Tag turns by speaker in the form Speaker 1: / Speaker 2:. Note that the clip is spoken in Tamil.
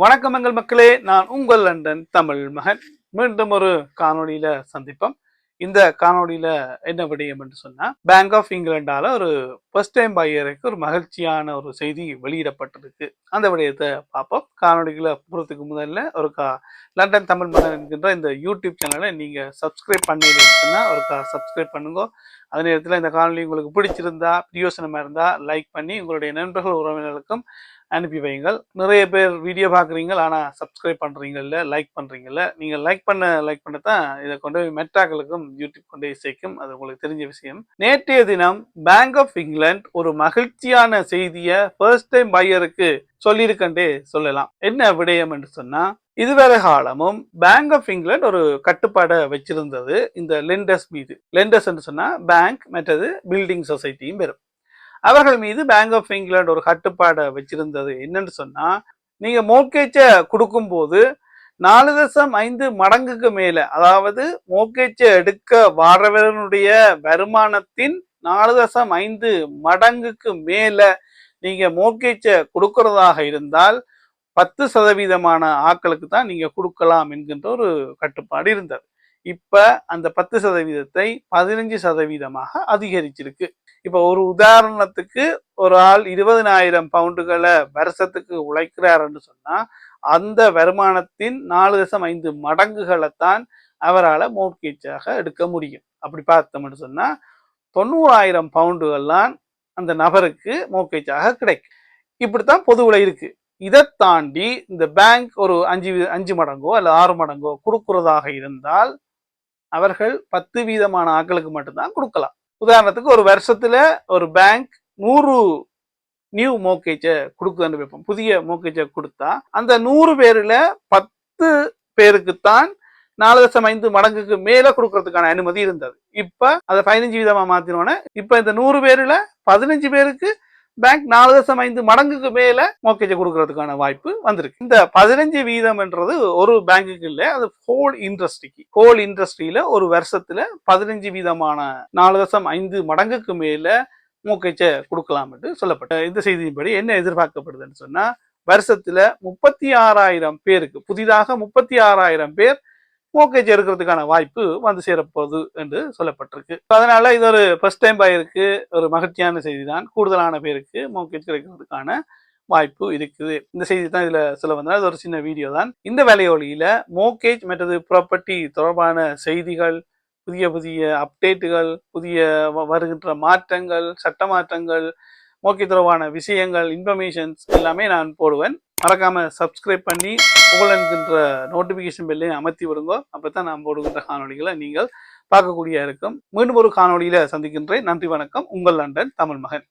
Speaker 1: வணக்கம் எங்கள் மக்களே, நான் உங்கள் லண்டன் தமிழ் மகன். மீண்டும் ஒரு காணொலியில சந்திப்போம். இந்த காணொலியில என்ன விடயம் என்று சொன்னா, பேங்க் ஆஃப் இங்கிலாண்டால ஒரு ஃபர்ஸ்ட் டைம் பையருக்கு ஒரு மகிழ்ச்சியான ஒரு செய்தி வெளியிடப்பட்டிருக்கு. அந்த விடயத்தை பார்ப்போம். காணொலிகளை போறதுக்கு முதல்ல ஒரு லண்டன் தமிழ் மகன் என்கின்ற இந்த யூடியூப் சேனலை நீங்க சப்ஸ்கிரைப் பண்ணிருந்தீங்கன்னா ஒரு சப்ஸ்கிரைப் பண்ணுங்க. அதே நேரத்தில் இந்த காணொலி உங்களுக்கு பிடிச்சிருந்தா, பிரியோசனமா இருந்தா லைக் பண்ணி உங்களுடைய நண்பர்கள் உறவினர்களுக்கும் அனுப்பி வையுங்கள். நிறைய பேர் வீடியோ பார்க்குறீங்க, ஆனால் சப்ஸ்கிரைப் பண்ணுறீங்கல்ல, லைக் பண்ணுறீங்கல்ல. நீங்கள் லைக் பண்ண தான் இதை கொண்டு போய் மெட்டாக்களுக்கும் யூடியூப் கொண்டு போய் சேர்க்கும். அது உங்களுக்கு தெரிஞ்ச விஷயம். நேற்றைய தினம் பேங்க் ஆஃப் இங்கிலாந்து ஒரு மகிழ்ச்சியான செய்தியை ஃபர்ஸ்ட் டைம் பையருக்கு சொல்லியிருக்கண்டே சொல்லலாம். என்ன விடயம் என்று சொன்னா, இதுவரை காலமும் பேங்க் ஆஃப் இங்கிலாந்து ஒரு கட்டுப்பாடை வச்சிருந்தது இந்த லெண்டர்ஸ் மீது. லெண்டர்ஸ் என்று சொன்னா பேங்க் மற்றது பில்டிங் சொசைட்டியும் பெறும். அவர்கள் மீது பேங்க் ஆஃப் இங்கிலாந்து ஒரு கட்டுப்பாடை வச்சிருந்தது. என்னன்னு சொன்னா, நீங்க மோர்கேஜை கொடுக்கும் போது 4.5 மடங்குக்கு மேல, அதாவது மோர்கேஜை எடுக்க வாரவனுடைய வருமானத்தின் 4.5 மடங்குக்கு மேல நீங்க மோர்கேஜை கொடுக்கறதாக இருந்தால் 10% ஆட்களுக்கு தான் நீங்க கொடுக்கலாம் என்கின்ற ஒரு கட்டுப்பாடு இருந்தது. இப்ப அந்த 10%ஐ 15% அதிகரிச்சிருக்கு. இப்ப ஒரு உதாரணத்துக்கு ஒரு ஆள் 20,000 பவுண்டுகளை வருஷத்துக்கு உழைக்கிறாருன்னு சொன்னா அந்த வருமானத்தின் 4.5 மடங்குகளைத்தான் அவரால் மோர்கேஜாக எடுக்க முடியும். அப்படி பார்த்தோம்னு சொன்னா 90,000 பவுண்டுகள்லாம் அந்த நபருக்கு மோர்கேஜாக கிடைக்கும். இப்படித்தான் பொதுவில் இருக்கு. இதை தாண்டி இந்த பேங்க் ஒரு 5 மடங்கோ அல்ல 6 மடங்கோ கொடுக்கிறதாக இருந்தால் அவர்கள் 10% ஆட்களுக்கு மட்டும்தான் கொடுக்கலாம். உதாரணத்துக்கு ஒரு வருஷத்துல ஒரு பேங்க் 100 நியூ மோர்கேஜை கொடுக்குதுன்னு வைப்போம். புதிய மோர்கேஜை கொடுத்தா அந்த 100 பேர்ல 10 பேருக்குத்தான் 4.5 மடங்குக்கு மேல கொடுக்கறதுக்கான அனுமதி இருந்தது. இப்ப அதை 15% மாத்தினோன்னு இப்ப இந்த 100 பேர்ல 15 பேருக்கு பேங்க் 4.5 மடங்குக்கு மேல மோர்கேஜை கொடுக்கறதுக்கான வாய்ப்பு வந்திருக்கு. இந்த 15% என்றது ஒரு பேங்குக்கு இல்லை, அது ஹோல் இண்டஸ்ட்ரியில ஒரு வருஷத்துல 15% 4.5 மடங்குக்கு மேல மோர்கேஜை கொடுக்கலாம் என்று சொல்லப்பட்ட இந்த செய்தியின்படி என்ன எதிர்பார்க்கப்படுதுன்னு சொன்னா, வருஷத்துல 36,000 பேருக்கு, புதிதாக 36,000 பேர் மோர்கேஜ் எடுக்கிறதுக்கான வாய்ப்பு வந்து சேரப்போகுது என்று சொல்லப்பட்டிருக்கு. அதனால இது ஒரு ஃபர்ஸ்ட் டைம் பையருக்கு ஒரு மகிழ்ச்சியான செய்தி தான். கூடுதலான பேருக்கு மோர்கேஜ் கிடைக்கிறதுக்கான வாய்ப்பு இருக்குது. இந்த செய்தி தான் இதுல சொல்ல வந்தால் இது ஒரு சின்ன வீடியோ தான். இந்த வேலையொலியில மோர்கேஜ் மற்றது ப்ராப்பர்ட்டி தொடர்பான செய்திகள், புதிய அப்டேட்டுகள், புதிய வருகின்ற மாற்றங்கள், சட்ட மாற்றங்கள், மோர்கேஜ் தொடர்பான விஷயங்கள், இன்ஃபர்மேஷன்ஸ் எல்லாமே நான் போடுவேன். மறக்காம சப்ஸ்கிரைப் பண்ணி புகழ் என்கின்ற நோட்டிபிகேஷன் பெல்லையும் அமர்த்தி விடுங்க. அப்பதான் நான் போடுகின்ற காணொலிகளை நீங்கள் பார்க்கக்கூடிய இருக்கும். மீண்டும் ஒரு காணொலியில சந்திக்கின்றேன். நன்றி, வணக்கம். உங்கள் லண்டன் தமிழ் மகன்.